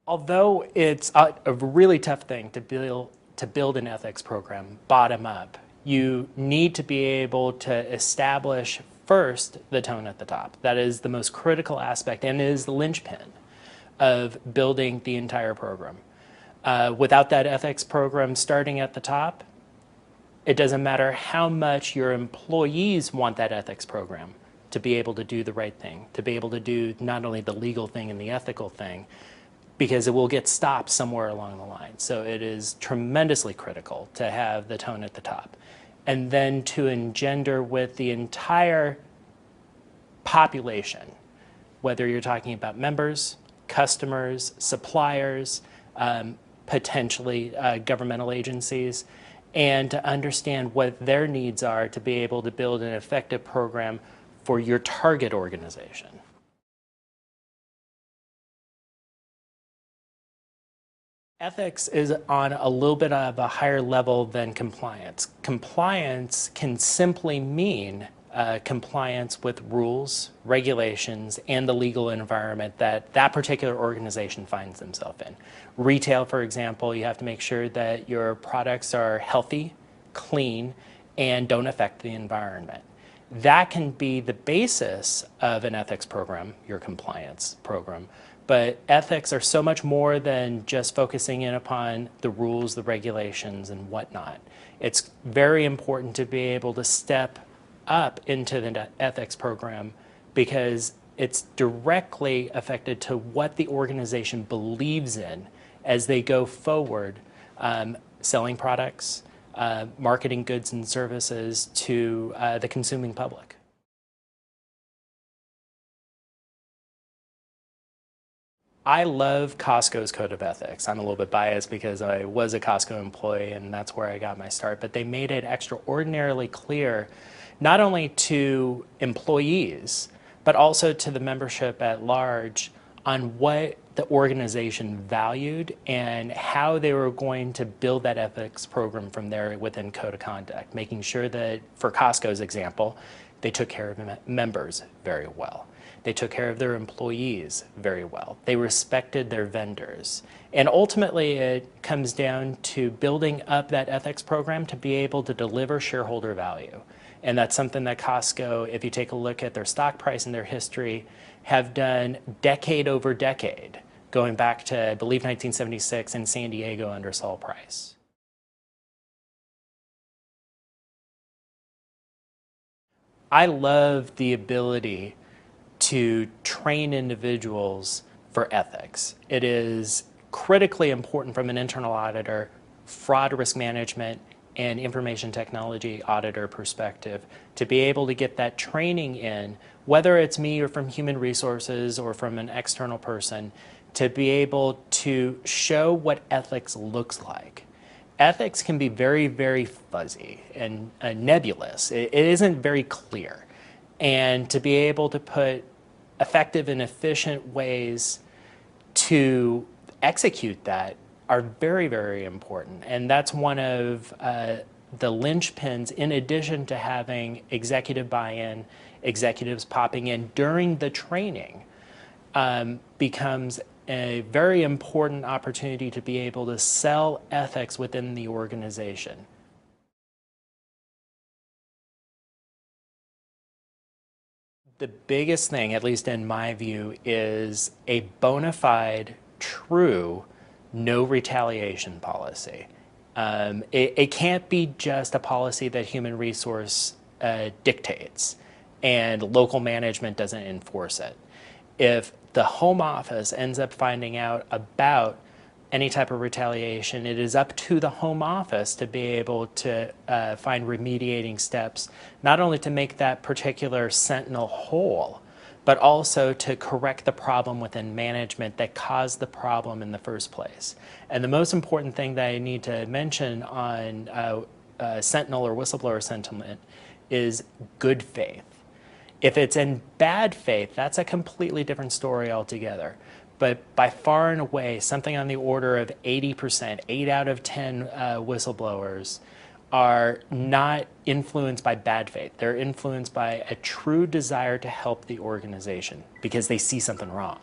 Although it's a really tough thing to build an ethics program bottom up, you need to be able to establish first the tone at the top. That is the most critical aspect and is the linchpin of building the entire program. Without that ethics program starting at the top, it doesn't matter how much your employees want that ethics program to be able to do the right thing, to be able to do not only the legal thing and the ethical thing, because it will get stopped somewhere along the line. So it is tremendously critical to have the tone at the top. And then to engender with the entire population, whether you're talking about members, customers, suppliers, potentially governmental agencies, and to understand what their needs are to be able to build an effective program for your target organization. Ethics is on a little bit of a higher level than compliance. Compliance can simply mean compliance with rules, regulations, and the legal environment that that particular organization finds themselves in. Retail, for example, you have to make sure that your products are healthy, clean, and don't affect the environment. That can be the basis of an ethics program, your compliance program. But ethics are so much more than just focusing in upon the rules, the regulations, and whatnot. It's very important to be able to step up into the ethics program because it's directly affected to what the organization believes in as they go forward, selling products, marketing goods and services to the consuming public. I love Costco's Code of Ethics. I'm a little bit biased because I was a Costco employee and that's where I got my start, but they made it extraordinarily clear not only to employees, but also to the membership at large on what the organization valued and how they were going to build that ethics program from there within Code of Conduct, making sure that, for Costco's example, they took care of members very well. They took care of their employees very well. They respected their vendors. And ultimately, it comes down to building up that ethics program to be able to deliver shareholder value. And that's something that Costco, if you take a look at their stock price and their history, have done decade over decade, going back to, I believe, 1976 in San Diego under Saul Price. I love the ability to train individuals for ethics. It is critically important from an internal auditor, fraud risk management, and information technology auditor perspective to be able to get that training in, whether it's me or from human resources or from an external person, to be able to show what ethics looks like. Ethics can be very, very fuzzy and nebulous. It isn't very clear. And to be able to put effective and efficient ways to execute that are very, very important. And that's one of the linchpins, in addition to having executive buy-in, executives popping in during the training, becomes a very important opportunity to be able to sell ethics within the organization. The biggest thing, at least in my view, is a bona fide, true, no retaliation policy. It can't be just a policy that human resource dictates and local management doesn't enforce it. If the home office ends up finding out about any type of retaliation, it is up to the home office to be able to find remediating steps, not only to make that particular sentinel whole, but also to correct the problem within management that caused the problem in the first place. And the most important thing that I need to mention on sentinel or whistleblower sentiment is good faith. If it's in bad faith, that's a completely different story altogether. But by far and away, something on the order of 80%, 8 out of 10 whistleblowers are not influenced by bad faith. They're influenced by a true desire to help the organization because they see something wrong.